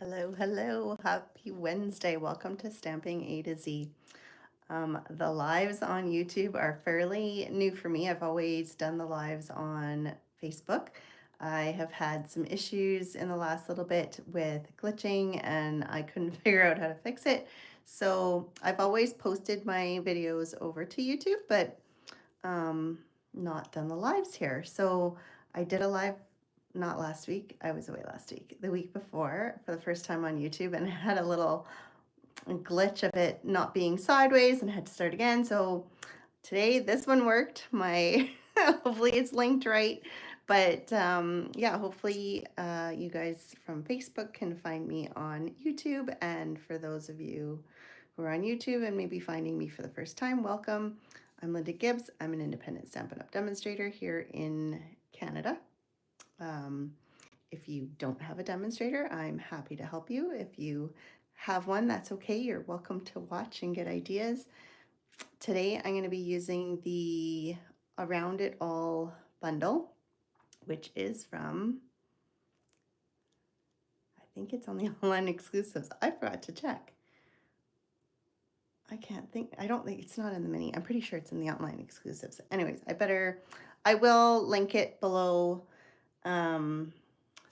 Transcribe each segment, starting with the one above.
Hello, hello. Happy Wednesday. Welcome to Stamping A to Z. The lives on YouTube are fairly new for me. I've always done the lives on Facebook. I have had some issues in the last little bit with glitching and I couldn't figure out how to fix it. So I've always posted my videos over to YouTube, but not done the lives here. So I did a live not last week. I was away last week. The week before for the first time on YouTube, and I had a little glitch of it not being sideways and had to start again. So today this one worked. My hopefully it's linked right. But yeah, hopefully you guys from Facebook can find me on YouTube. And for those of you who are on YouTube and maybe finding me for the first time, welcome. I'm Linda Gibbs. I'm an independent Stampin' Up! Demonstrator here in Canada. If you don't have a demonstrator, I'm happy to help you. If you have one, that's okay. You're welcome to watch and get ideas. Today, I'm going to be using the Around It All bundle, which is from, I think it's on the online exclusives. I forgot to check. I don't think it's not in the mini. I'm pretty sure it's in the online exclusives. Anyways, I will link it below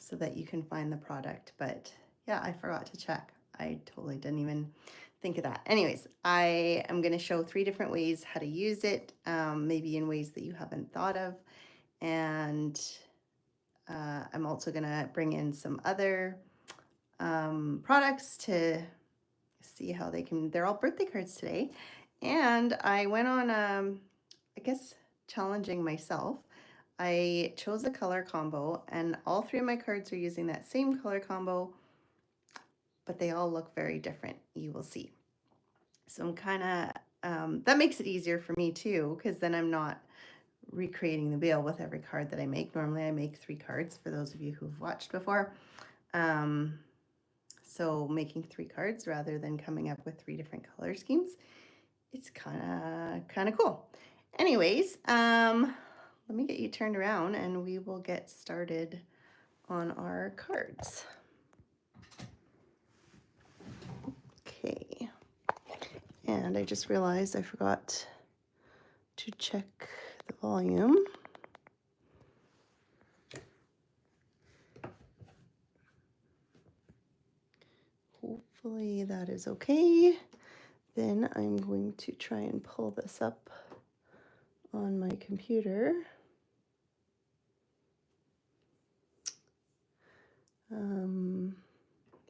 so that you can find the product. But yeah, I forgot to check. I totally didn't even think of that. Anyways, I am going to show 3 different ways how to use it, maybe in ways that you haven't thought of. And I'm also going to bring in some other products to see how they're all birthday cards today. And I went on, I guess, challenging myself. I chose a color combo and all 3 of my cards are using that same color combo, but they all look very different. You will see. So I'm kind of, that makes it easier for me too, because then I'm not recreating the wheel with every card that I make. Normally I make 3 cards for those of you who've watched before. So making 3 cards rather than coming up with 3 different color schemes, it's kind of cool. Anyways, let me get you turned around and we will get started on our cards. Okay. And I just realized I forgot to check the volume. Hopefully that is okay. Then I'm going to try and pull this up on my computer.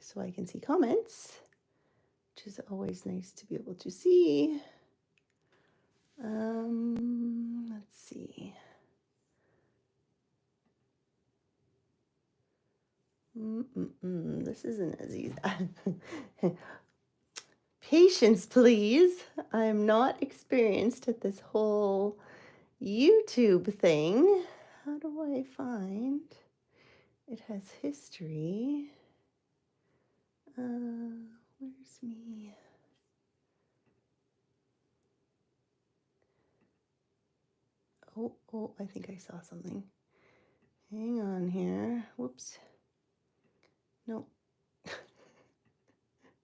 So I can see comments, which is always nice to be able to see. Let's see. This isn't as easy. Patience, please. I'm not experienced at this whole YouTube thing. How do I find? It has history. Where's me? Oh, I think I saw something. Hang on here. Whoops. Nope.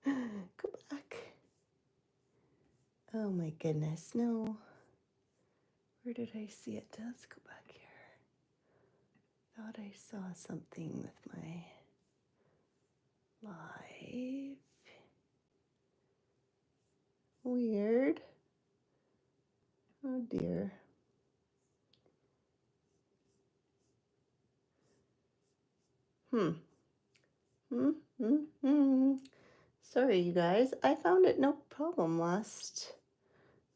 Go back. Oh my goodness, no. Where did I see it? Let's go back here. Thought I saw something with my live. Weird. Oh dear. Sorry, you guys. I found it no problem last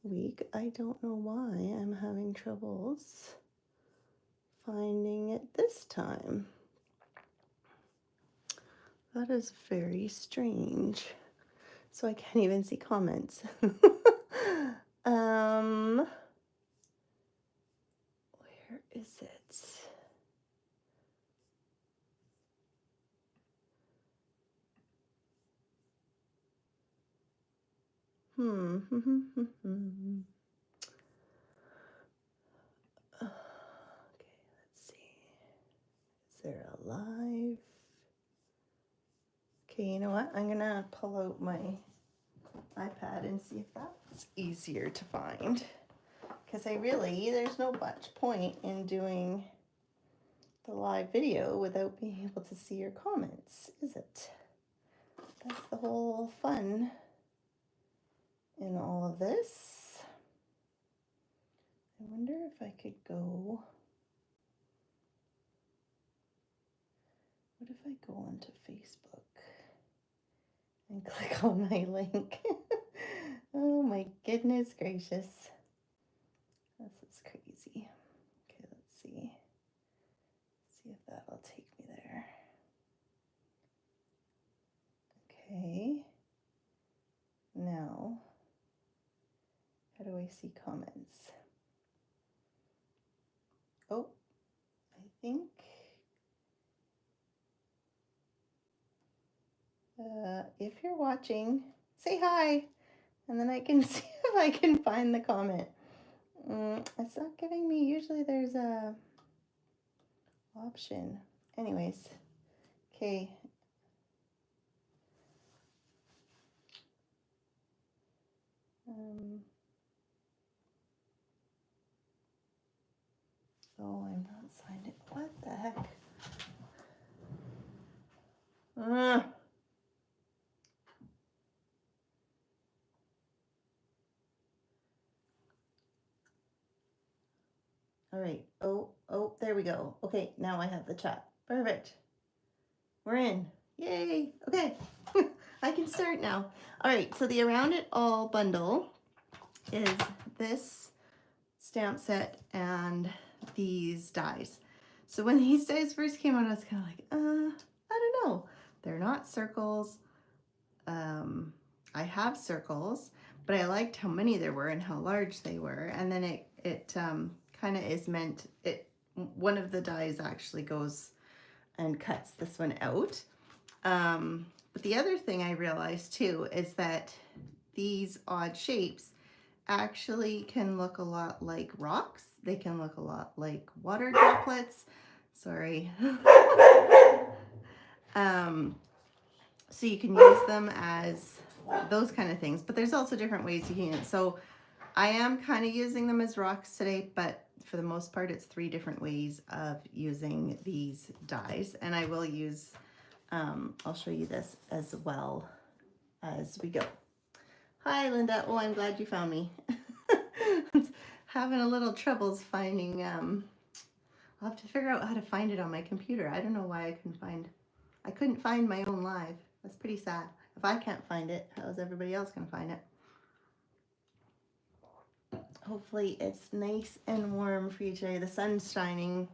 week. I don't know why I'm having troubles finding it this time. That is very strange. So I can't even see comments. Where is it? Okay, let's see. Is there a live? Okay, you know what? I'm gonna pull out my iPad and see if that's easier to find. Because there's no much point in doing the live video without being able to see your comments, is it? That's the whole fun in all of this. I wonder if I could go. What if I go onto Facebook and click on my link? Oh my goodness gracious. This is crazy. Okay, let's see. See if that'll take me there. Okay. Now, how do I see comments? Oh, I think if you're watching, say hi, and then I can see if I can find the comment. It's not giving me, usually there's a option. Anyways, okay. Oh, I'm not signed in. What the heck? All right. Oh, there we go. Okay, now I have the chat. Perfect. We're in. Yay. Okay. I can start now. All right, so the Around It All bundle is this stamp set and these dies. So when these dies first came out, I was kind of like, I don't know. They're not circles. I have circles, but I liked how many there were and how large they were. And then it kind of is meant, one of the dies actually goes and cuts this one out. But the other thing I realized too is that these odd shapes actually can look a lot like rocks. They can look a lot like water droplets. Sorry. So you can use them as those kind of things, but there's also different ways you can use it. So I am kind of using them as rocks today, but for the most part, it's 3 different ways of using these dies. And I will use, I'll show you this as well as we go. Hi, Linda. Oh, I'm glad you found me. Having a little troubles finding, I'll have to figure out how to find it on my computer. I don't know why I couldn't find my own live. That's pretty sad. If I can't find it, how's everybody else gonna find it? Hopefully it's nice and warm for you today. The sun's shining.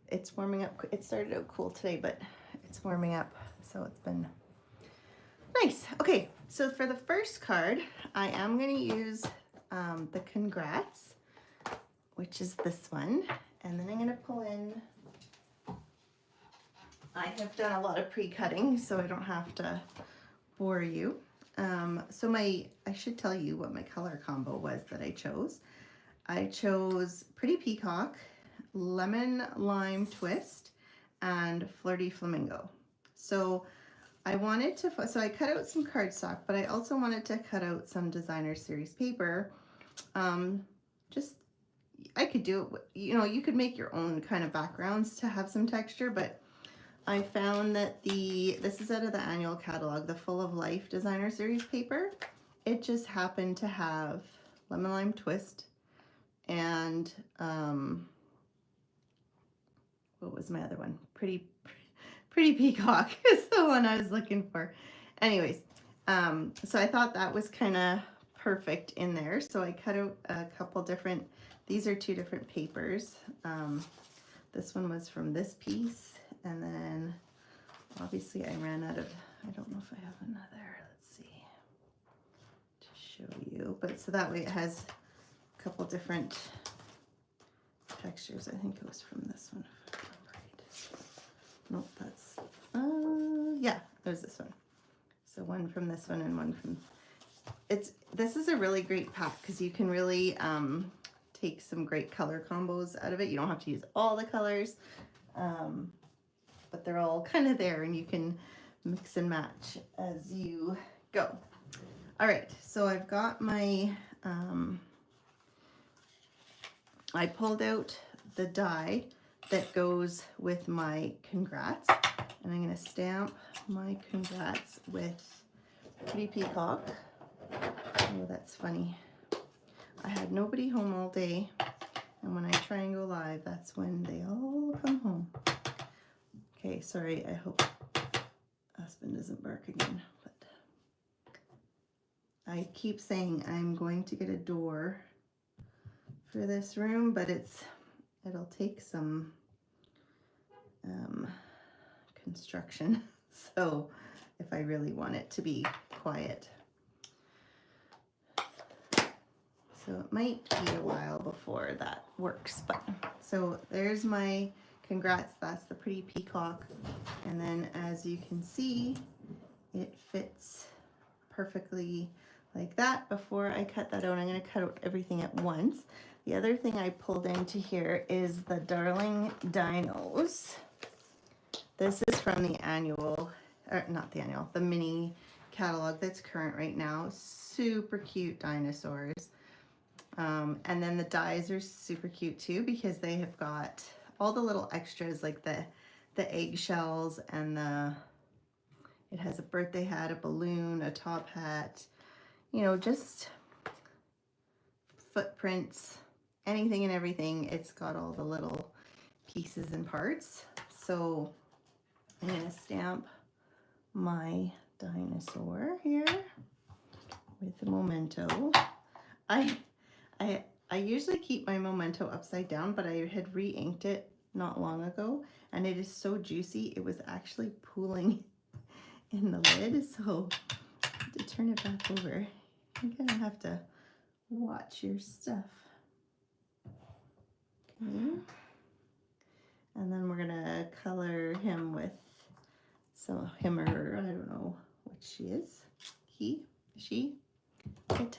It's warming up. It started out cool today, but it's warming up. So it's been nice. Okay, so for the first card, I am gonna use the Congrats, which is this one. And then I'm gonna pull in, I have done a lot of pre-cutting, so I don't have to bore you. So I should tell you what my color combo was that I chose. I chose Pretty Peacock, Lemon Lime Twist, and Flirty Flamingo. So I wanted to, so I cut out some cardstock, but I also wanted to cut out some designer series paper. I could do it, you could make your own kind of backgrounds to have some texture, but I found that this is out of the annual catalog, the Full of Life designer series paper. It just happened to have Lemon Lime Twist and what was my other one? Pretty Peacock is the one I was looking for. Anyways, so I thought that was kind of perfect in there. So I cut out a couple different, these are 2 different papers. This one was from this piece. And then obviously I ran out of, I don't know if I have another, let's see, to show you. But so that way it has a couple different textures. I think it was from this one. Nope, that's, yeah, there's this one. So one from this one and one from, this is a really great pack because you can really take some great color combos out of it. You don't have to use all the colors. But they're all kind of there and you can mix and match as you go. All right, so I've got my, I pulled out the die that goes with my congrats, and I'm gonna stamp my congrats with Pretty Peacock. Oh, that's funny. I had nobody home all day, and when I try and go live, that's when they all come home. Okay, sorry, I hope Aspen doesn't bark again, but I keep saying I'm going to get a door for this room, but it'll take some construction, so if I really want it to be quiet. So it might be a while before that works, but so there's my congrats. That's the Pretty Peacock, and then as you can see, it fits perfectly like that. Before I cut that out, I'm going to cut out everything at once. The other thing I pulled into here is the Darling Dinos. This is from the annual, or not the annual, the mini catalog that's current right now. Super cute dinosaurs. And then the dies are super cute too, because they have got all the little extras like the eggshells and it has a birthday hat, a balloon, a top hat, you know, just footprints, anything and everything. It's got all the little pieces and parts. So I'm going to stamp my dinosaur here with the memento. I usually keep my memento upside down, but I had re-inked it not long ago, and it is so juicy it was actually pooling in the lid, so to turn it back over, you're gonna have to watch your stuff. Okay, and then we're gonna color him with him or her, I don't know what she is, he, she, it.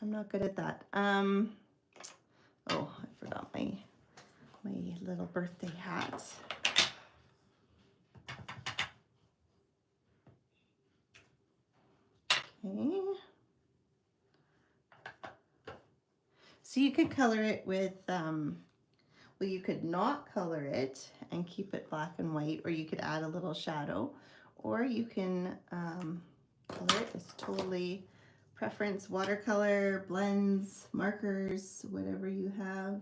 I'm not good at that. Oh, I forgot my little birthday hat. Okay. So you could color it with, well, you could not color it and keep it black and white, or you could add a little shadow, or you can color it. It's totally preference. Watercolor, blends, markers, whatever you have.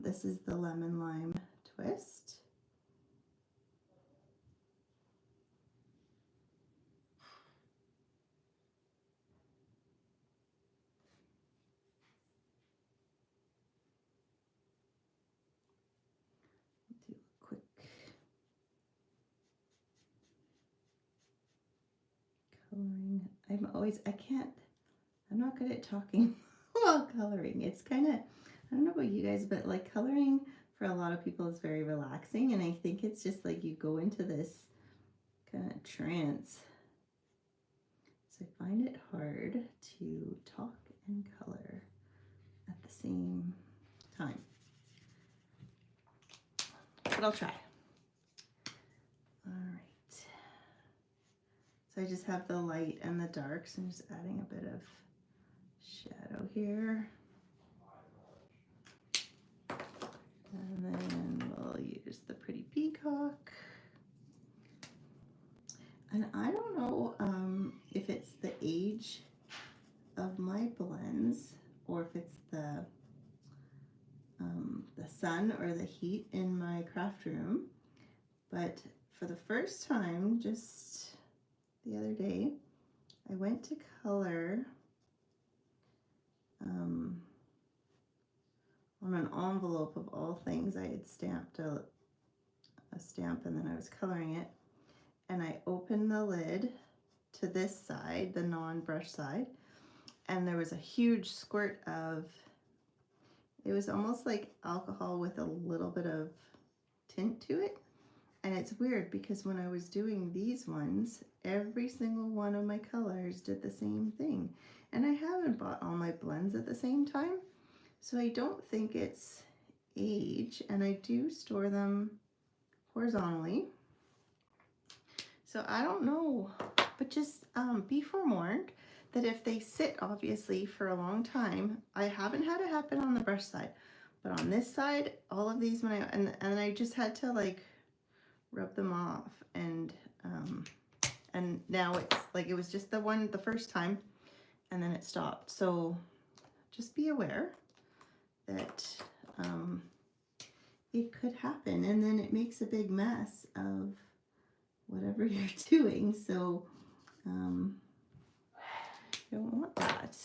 This is the lemon lime twist. Do a quick coloring. I'm not good at talking while coloring. It's kind of, I don't know about you guys, but like coloring for a lot of people is very relaxing, and I think it's just like you go into this kind of trance. So I find it hard to talk and color at the same time, but I'll try. All right. So I just have the light and the dark, so I'm just adding a bit of shadow here. And then we'll use the Pretty Peacock. And I don't know if it's the age of my blends or if it's the sun or the heat in my craft room, but for the first time just the other day, I went to color on an envelope of all things. I had stamped a stamp, and then I was coloring it, and I opened the lid to this side, the non-brush side, and there was a huge squirt of, it was almost like alcohol with a little bit of tint to it. And it's weird because when I was doing these ones, every single one of my colors did the same thing. And I haven't bought all my blends at the same time, so I don't think it's age, and I do store them horizontally. So I don't know, but just be forewarned that if they sit obviously for a long time, I haven't had it happen on the brush side, but on this side, all of these when I just had to like rub them off, and now it's like it was just the first time, and then it stopped. So just be aware that it could happen, and then it makes a big mess of whatever you're doing. So you don't want that.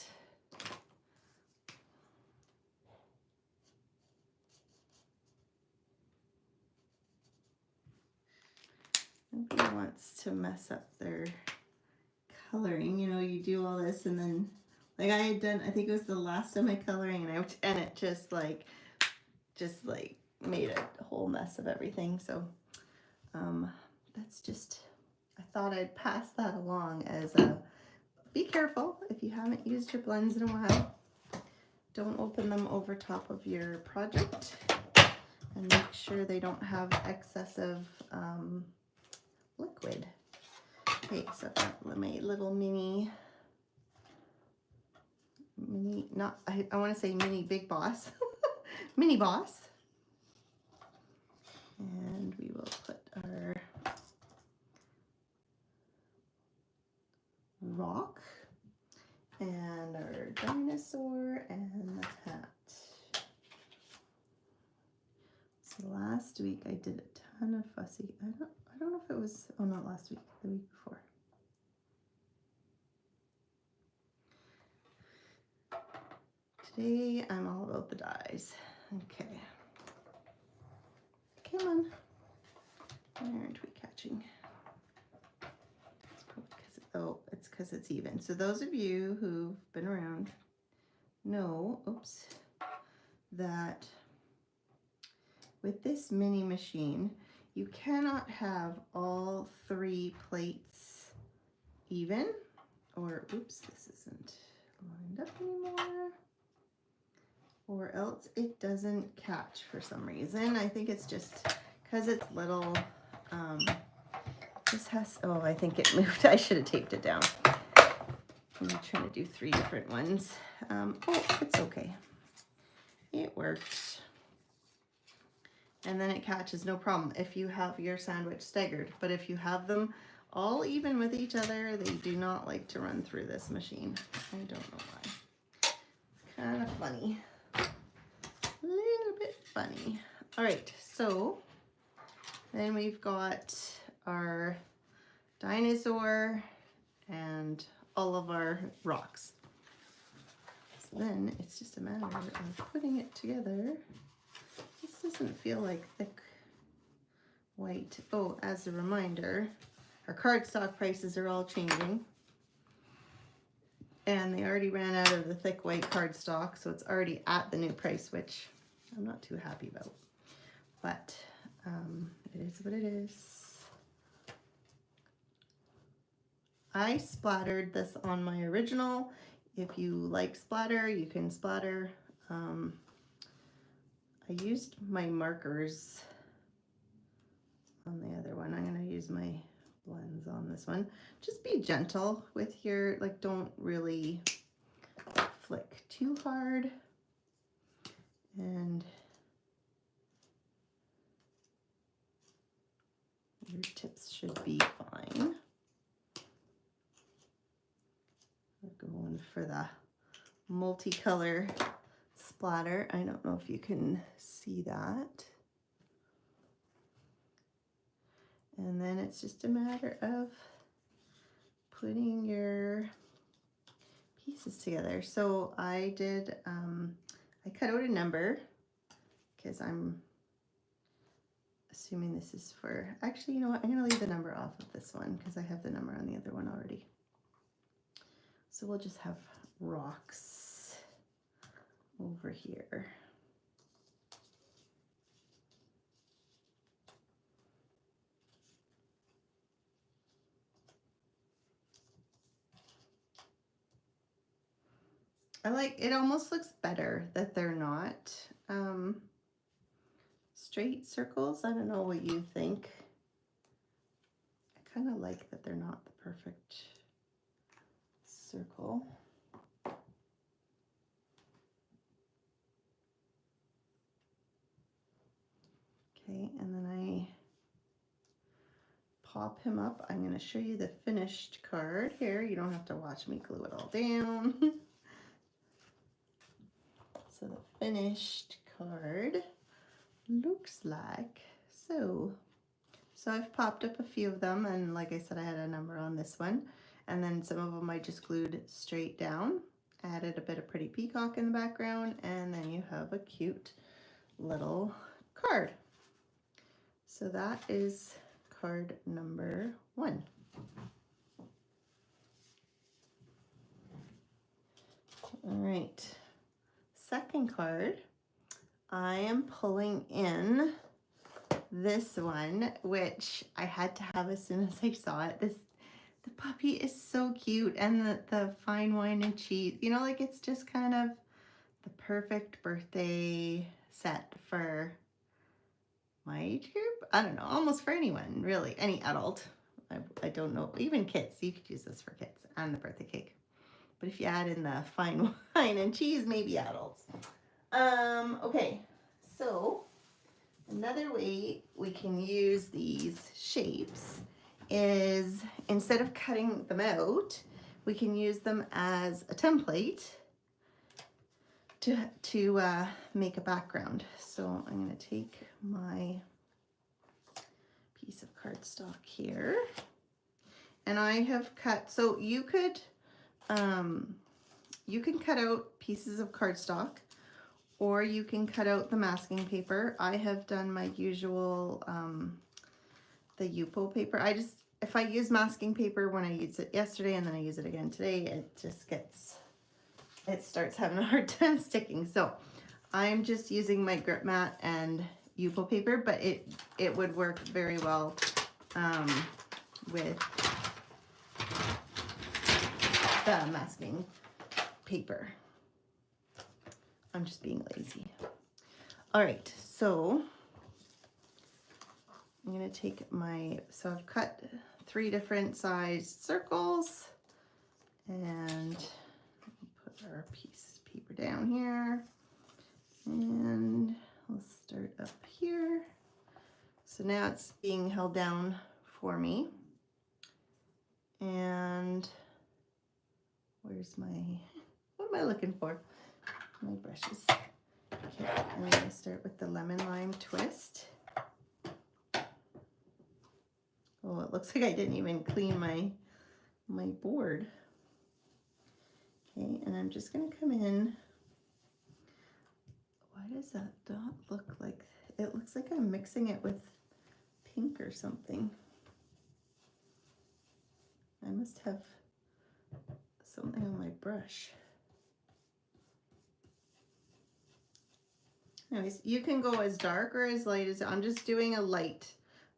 Nobody wants to mess up their coloring. You know, you do all this, and then like I had done, I think it was the last time I coloring, and it just like made a whole mess of everything. So that's just, I thought I'd pass that along as a, be careful if you haven't used your blends in a while. Don't open them over top of your project, and make sure they don't have excessive liquid. Okay, so I've got my little mini, not, I want to say mini Big Boss, Mini Boss. And we will put our rock and our dinosaur and the hat. So last week I did a ton of fussy. I don't know if it was, oh, not last week, the week before. Today I'm all about the dies. Okay. Come on. Why aren't we catching? It's probably because it's because it's even. So those of you who've been around know, oops, that with this mini machine, you cannot have all 3 plates even, or oops, this isn't lined up anymore, or else it doesn't catch for some reason. I think it's just because it's little. This has, oh, I think it moved. I should have taped it down. I'm trying to do 3 different ones. Oh, it's okay. It works. And then it catches no problem if you have your sandwich staggered. But if you have them all even with each other, they do not like to run through this machine. I don't know why. It's kind of funny. A little bit funny. All right, so then we've got our dinosaur and all of our rocks. So then it's just a matter of putting it together. This doesn't feel like thick white. Oh, as a reminder, our cardstock prices are all changing. And they already ran out of the thick white cardstock, so it's already at the new price, which I'm not too happy about. But it is what it is. I splattered this on my original. If you like splatter, you can splatter. I used my markers on the other one. I'm going to use my blends on this one. Just be gentle with your, like, don't really flick too hard. And your tips should be fine. We're going for the multicolor splatter. I don't know if you can see that. And then it's just a matter of putting your pieces together. So I did, I cut out a number because I'm assuming this is for, actually, you know what? I'm going to leave the number off of this one because I have the number on the other one already. So we'll just have rocks over here. I like, it almost looks better that they're not straight circles. I don't know what you think. I kind of like that they're not the perfect circle. Okay, and then I pop him up. I'm going to show you the finished card here. You don't have to watch me glue it all down. So the finished card looks like so. So I've popped up a few of them, and like I said, I had a number on this one, and then some of them I just glued straight down, added a bit of pretty peacock in the background, and then you have a cute little card. So that is card number 1. All right, second card, I am pulling in this one, which I had to have as soon as I saw it. The puppy is so cute, and the fine wine and cheese, you know, like it's just kind of the perfect birthday set for my age group. I don't know, almost for anyone, really, any adult. I don't know, even kids. You could use this for kids and the birthday cake. But if you add in the fine wine and cheese, maybe adults. Okay, so another way we can use these shapes is, instead of cutting them out, we can use them as a template to make a background. So I'm going to take my piece of cardstock here, and I have cut, so you can cut out pieces of cardstock, or you can cut out the masking paper. I have done my usual the Yupo paper. If I use masking paper when I used it yesterday and then I use it again today, it starts having a hard time sticking. So I'm just using my grip mat and Yupo paper, but it would work very well with the masking paper. I'm just being lazy. All right, so I'm gonna take so I've cut 3 different sized circles, and put our piece of paper down here, and we'll start up here. So now it's being held down for me, and where's what am I looking for? My brushes. Okay, I'm gonna start with the lemon lime twist. Oh, it looks like I didn't even clean my board. Okay, and I'm just gonna come in. Why does that dot look like? It looks like I'm mixing it with pink or something. I must have something on my brush. Anyways, you can go as dark or as light as, I'm just doing a light.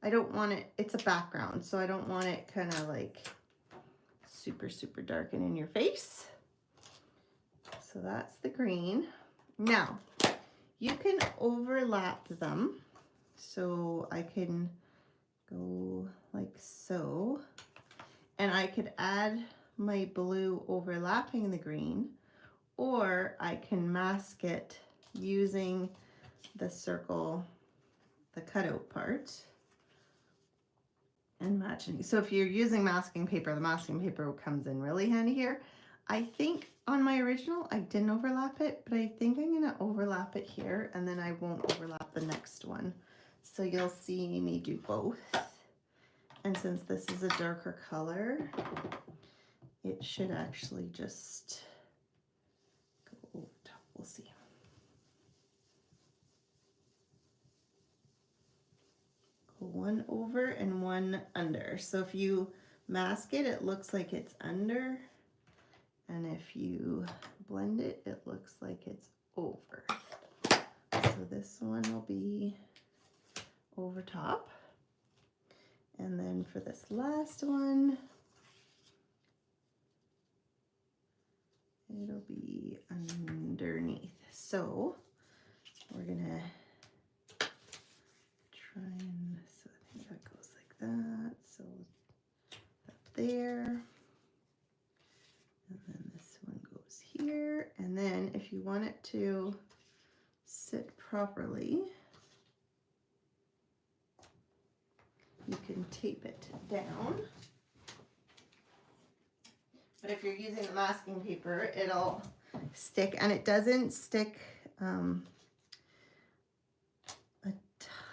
I don't want it, it's a background, so I don't want it kind of like super, super dark and in your face. So that's the green. Now, you can overlap them. So I can go like so, and I could add my blue overlapping the green, or I can mask it using the circle, the cutout part, and matching. So if you're using masking paper, the masking paper comes in really handy here. I think on my original I didn't overlap it, but I think I'm gonna overlap it here, and then I won't overlap the next one. So you'll see me do both. And since this is a darker color, it should actually just go over top. We'll see. Go one over and one under. So if you mask it, it looks like it's under. And if you blend it, it looks like it's over. So this one will be over top. And then for this last one, it'll be underneath. So we're gonna try and, so I think that goes like that. So there. And then this one goes here. And then if you want it to sit properly, you can tape it down. But if you're using the masking paper, it'll stick, and it doesn't stick a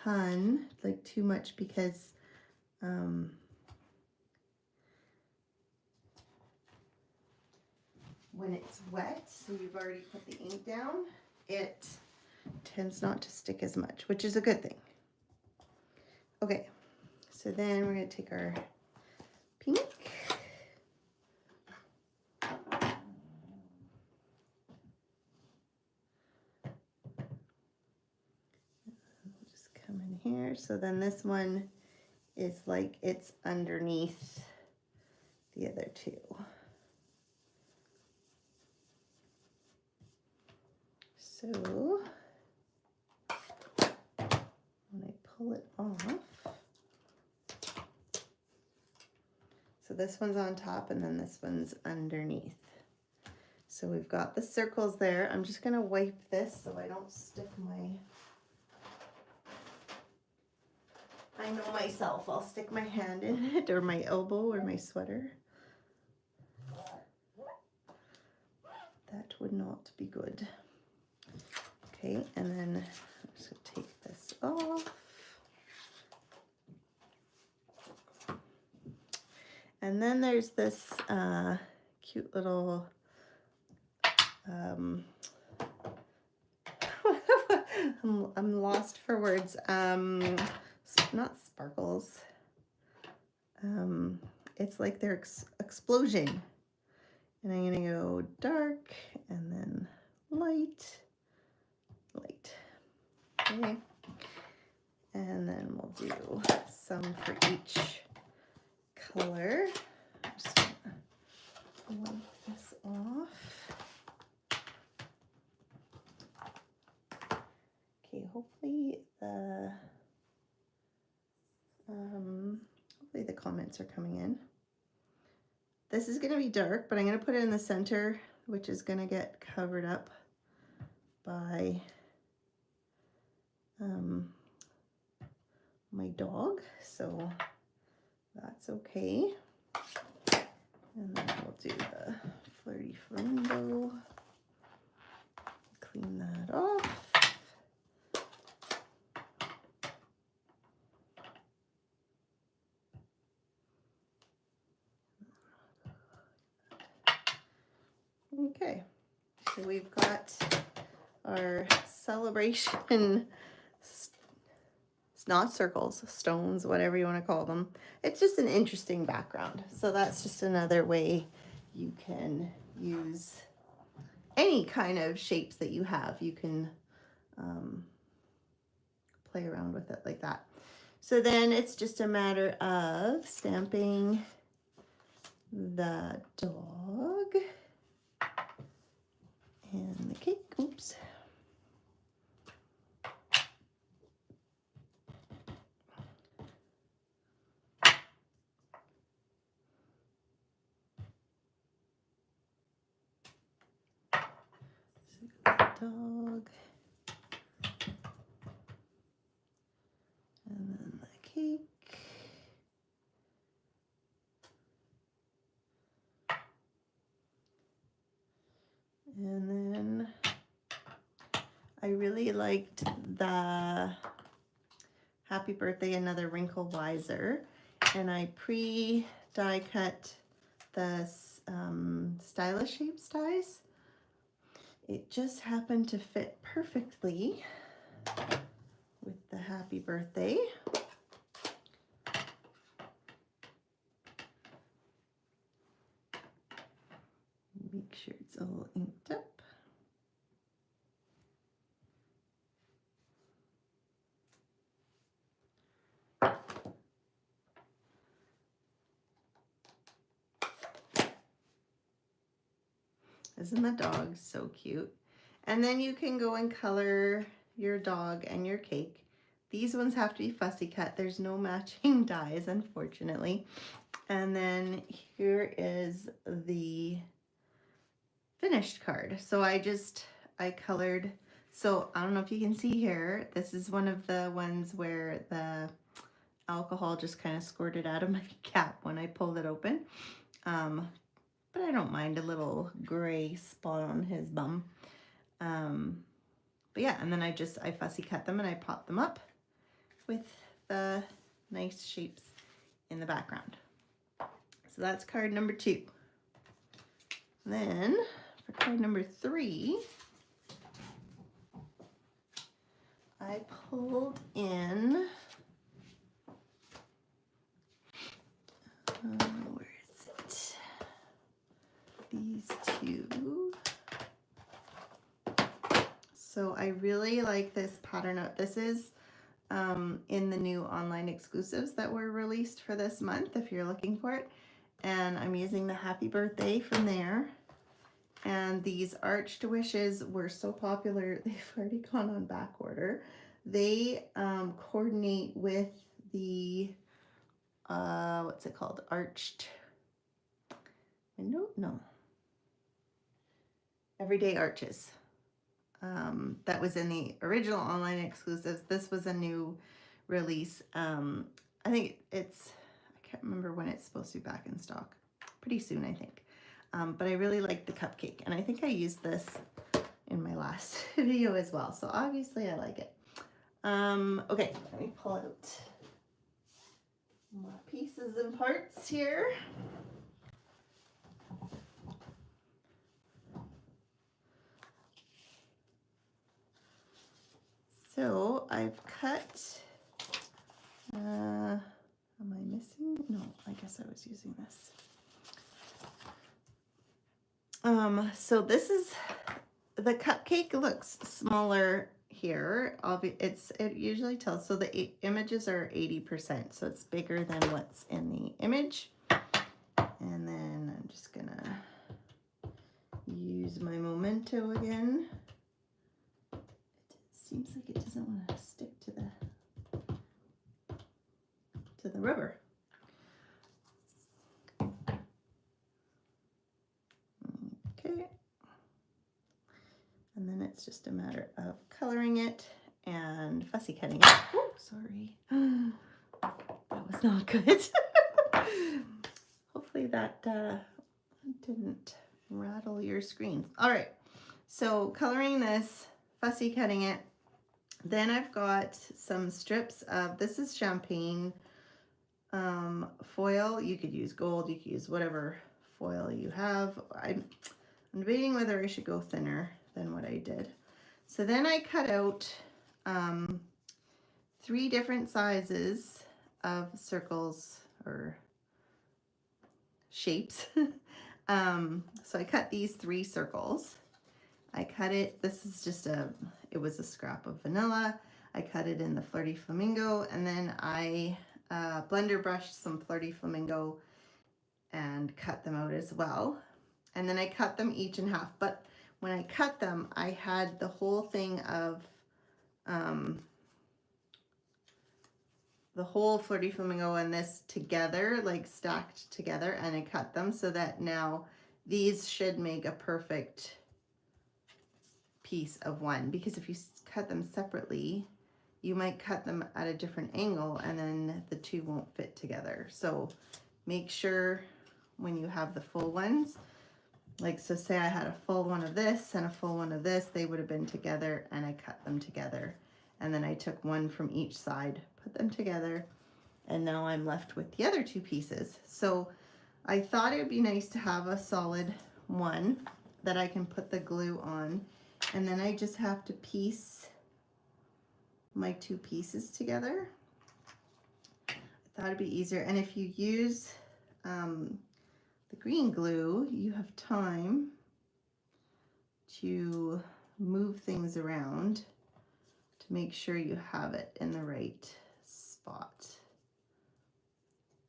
ton, like too much, because when it's wet, so you've already put the ink down, it tends not to stick as much, which is a good thing. Okay, so then we're going to take our pink. Just come in here. So then this one is like it's underneath the other two. So when I pull it off, so this one's on top and then this one's underneath. So we've got the circles there. I'm just gonna wipe this so I don't stick I know myself, I'll stick my hand in it, or my elbow, or my sweater. That would not be good. Okay, and then I'm just gonna take this off. And then there's this cute little I'm lost for words. Not sparkles. It's like they're explosion. And I'm gonna go dark and then light, light. Okay. And then we'll do some for each color. I'm just gonna wipe this off. Okay, hopefully the comments are coming in. This is going to be dark, but I'm going to put it in the center, which is going to get covered up by my dog, so that's okay. And then we'll do the Flirty Flamingo. Clean that off. Okay, so we've got our celebration, it's not circles, stones, whatever you want to call them. It's just an interesting background. So that's just another way you can use any kind of shapes that you have. You can play around with it like that. So then it's just a matter of stamping the dog and the cake. Oops. Dog. And then the cake. And then I really liked the Happy Birthday Another Wrinkle Wiser, and I pre-die cut the Stylish Shapes dies. It just happened to fit perfectly with the Happy Birthday. Make sure it's all inked up. Isn't the dog so cute? And then you can go and color your dog and your cake these ones have to be fussy cut. There's no matching dies, unfortunately. And then here is the finished card. So I colored, so I don't know if you can see here, this is one of the ones where the alcohol just kind of squirted out of my cap when I pulled it open. But I don't mind a little gray spot on his bum. But yeah, and then I fussy cut them and I pop them up with the nice shapes in the background. So that's card number 2. Then for card number 3, I pulled in, where is it? These 2. So I really like this pattern up. This is in the new online exclusives that were released for this month, if you're looking for it. And I'm using the Happy Birthday from there. And these Arched Wishes were so popular, they've already gone on back order. They coordinate with the, what's it called? Arched Window? No. Everyday Arches. That was in the original online exclusives. This was a new release. I think I can't remember when it's supposed to be back in stock. Pretty soon, I think. But I really like the cupcake, and I think I used this in my last video as well. So obviously I like it. Okay, let me pull out more pieces and parts here. So I've cut, am I missing? No, I guess I was using this. So this is, the cupcake looks smaller here. It usually tells, so the images are 80%, so it's bigger than what's in the image. And then I'm just gonna use my Memento again. It seems like it doesn't want to stick to the rubber. Okay. And then it's just a matter of coloring it and fussy cutting it. Oh, sorry. That was not good. Hopefully that didn't rattle your screen. All right, so coloring this, fussy cutting it. Then I've got some strips of, this is champagne foil. You could use gold, you could use whatever foil you have. I'm debating whether I should go thinner than what I did. So then I cut out 3 different sizes of circles or shapes. So I cut these 3 circles. I cut it, this is just it was a scrap of vanilla. I cut it in the Flirty Flamingo, and then I blender brushed some Flirty Flamingo and cut them out as well. And then I cut them each in half. But when I cut them, I had the whole thing of the whole Flirty Flamingo and this together, like stacked together, and I cut them so that now these should make a perfect piece of one. Because if you cut them separately, you might cut them at a different angle and then the 2 won't fit together. So make sure when you have the full ones, like, so say I had a full one of this and a full one of this, they would have been together, and I cut them together. And then I took one from each side, put them together, and now I'm left with the other 2 pieces. So I thought it would be nice to have a solid one that I can put the glue on, and then I just have to piece my 2 pieces together. I thought it'd be easier. And if you use the green glue, you have time to move things around to make sure you have it in the right spot,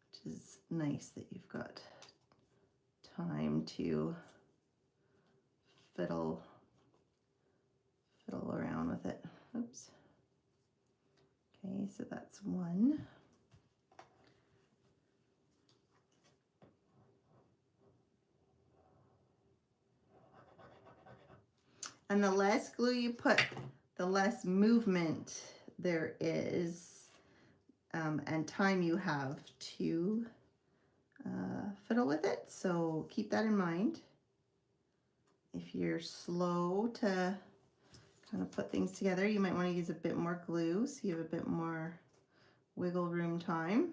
which is nice that you've got time to fiddle around with it. Oops. Okay, so that's one. And the less glue you put, the less movement there is and time you have to fiddle with it. So keep that in mind. If you're slow to kind of put things together, you might want to use a bit more glue so you have a bit more wiggle room time.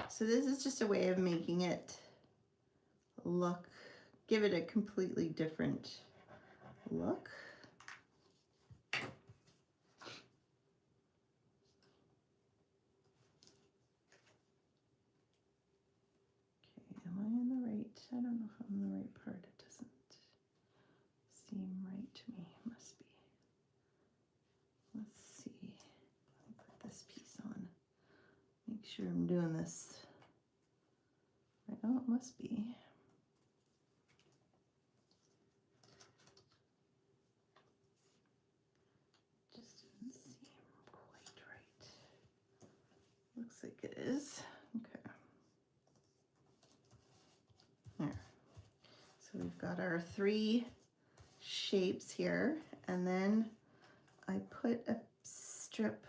So this is just a way of making it look, give it a completely different look. Okay, am I in the right? I don't know if I'm in the right part. It doesn't seem right to me. It must be. Let's see. Let me put this piece on. Make sure I'm doing this. Oh, it must be. Just doesn't seem quite right. Looks like it is. Okay. There. So we've got our three shapes here, and then I put a strip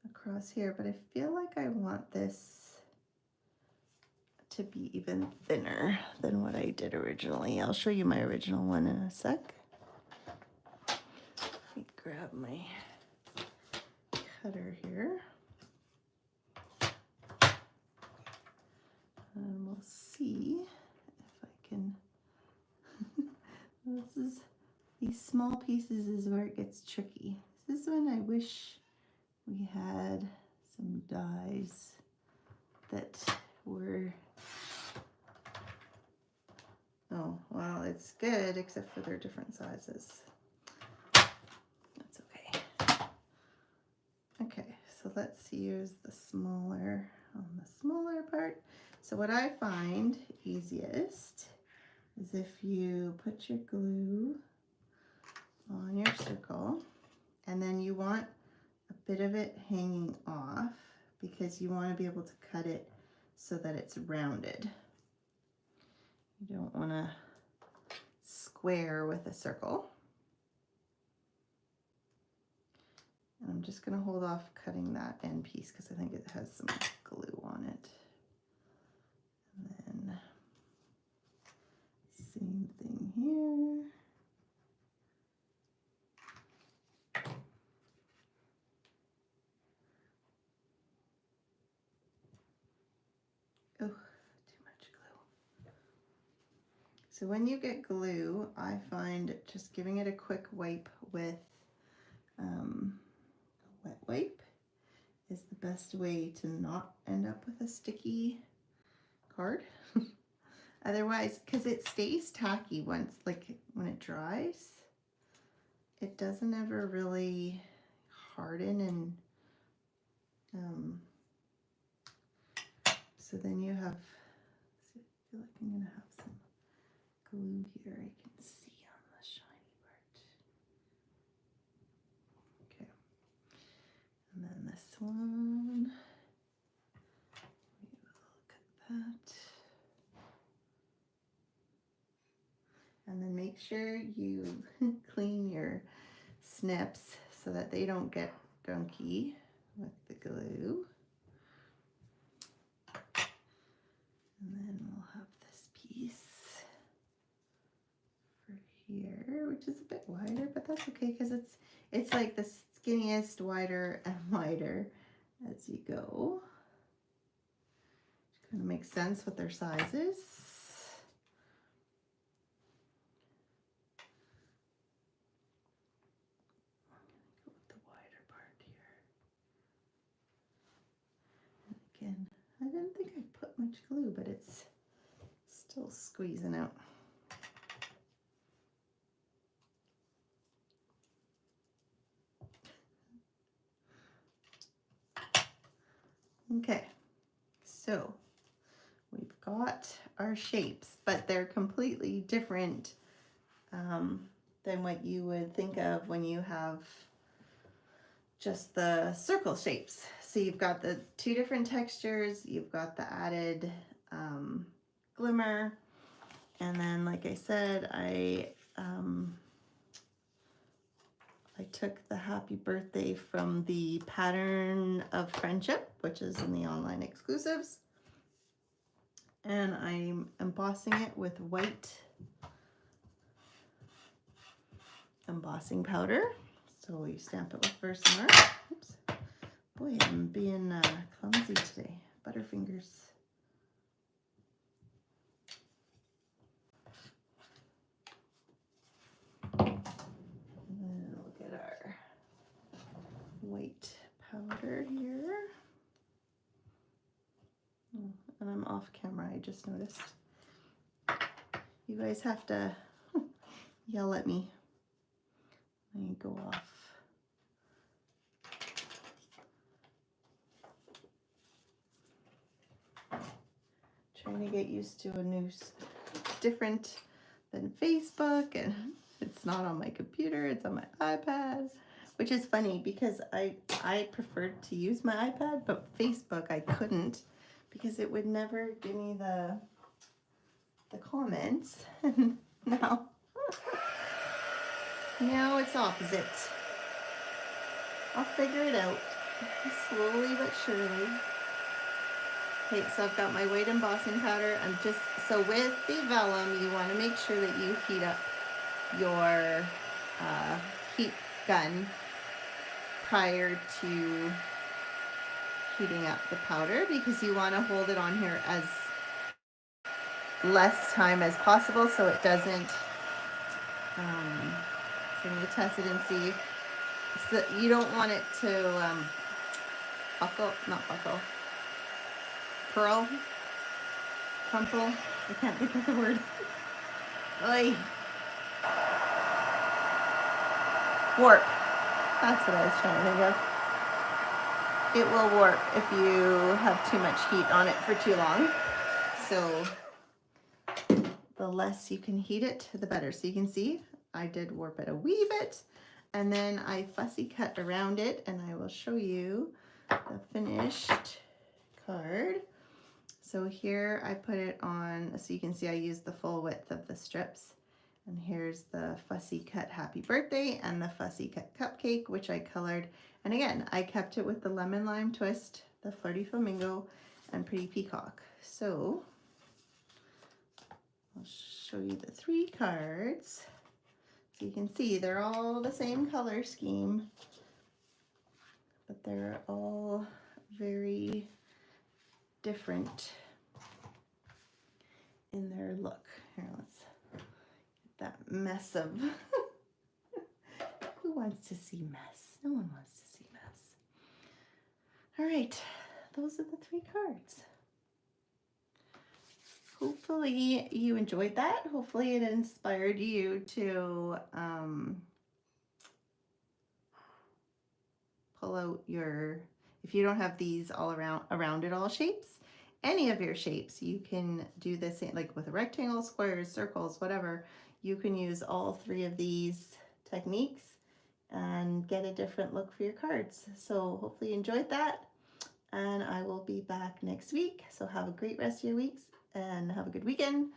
across here, but I feel like I want this to be even thinner than what I did originally. I'll show you my original one in a sec. Let me grab my cutter here. And we'll see if I can. These small pieces is where it gets tricky. This is when I wish we had some dies that were, oh, well, it's good except for they're different sizes. That's okay. Okay, so let's use the smaller on the smaller part. So what I find easiest is if you put your glue on your circle, and then you want a bit of it hanging off because you want to be able to cut it so that it's rounded. You don't want to square with a circle. And I'm just going to hold off cutting that end piece because I think it has some glue on it. And then same thing here. Oh, too much glue. So when you get glue, I find just giving it a quick wipe with a wet wipe is the best way to not end up with a sticky card. Otherwise, because it stays tacky once, like when it dries, it doesn't ever really harden, and so then you have, see, I feel like I'm gonna have some glue here I can see on the shiny part. Okay, and then this one, we will cut that. And then make sure you clean your snips so that they don't get gunky with the glue. And then we'll have this piece for here, which is a bit wider, but that's okay because it's like the skinniest, wider and wider as you go. Which kind of makes sense with their sizes. Again, I didn't think I put much glue, but it's still squeezing out. Okay, so we've got our shapes, but they're completely different than what you would think of when you have just the circle shapes. So you've got the two different textures, you've got the added glimmer, and then like I said, I took the happy birthday from the Pattern of Friendship, which is in the online exclusives, and I'm embossing it with white embossing powder. So you stamp it with Versamark. Oops. Boy, I'm being clumsy today. Butterfingers. And then we'll get our white powder here. Oh, and I'm off camera, I just noticed. You guys have to yell at me. Let me go off. Trying to get used to a new, different than Facebook, and it's not on my computer, it's on my iPad, which is funny because I preferred to use my iPad, but Facebook I couldn't because it would never give me the comments. now it's opposite. I'll figure it out slowly but surely. Okay, so I've got my white embossing powder. I'm just, so with the vellum, you want to make sure that you heat up your heat gun prior to heating up the powder, because you want to hold it on here as less time as possible so it doesn't, so I'm going to test it and see. So you don't want it to curl, crumple, I can't think of the word. Oy. Warp, that's what I was trying to think of. It will warp if you have too much heat on it for too long. So the less you can heat it, the better. So you can see I did warp it a wee bit, and then I fussy cut around it, and I will show you the finished card. So here I put it on, so you can see I used the full width of the strips. And here's the fussy cut happy birthday and the fussy cut cupcake, which I colored. And again, I kept it with the lemon lime twist, the flirty flamingo, and pretty peacock. So I'll show you the 3 cards. So you can see they're all the same color scheme, but they're all very different in their look. Here, let's get that mess of who wants to see mess? No one wants to see mess. All right, those are the 3 cards. Hopefully you enjoyed that. Hopefully it inspired you to pull out your, if you don't have these all around it all shapes, any of your shapes, you can do this like with a rectangle, squares, circles, whatever. You can use all 3 of these techniques and get a different look for your cards. So hopefully you enjoyed that, and I will be back next week. So have a great rest of your weeks and have a good weekend.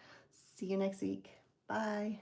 See you next week. Bye.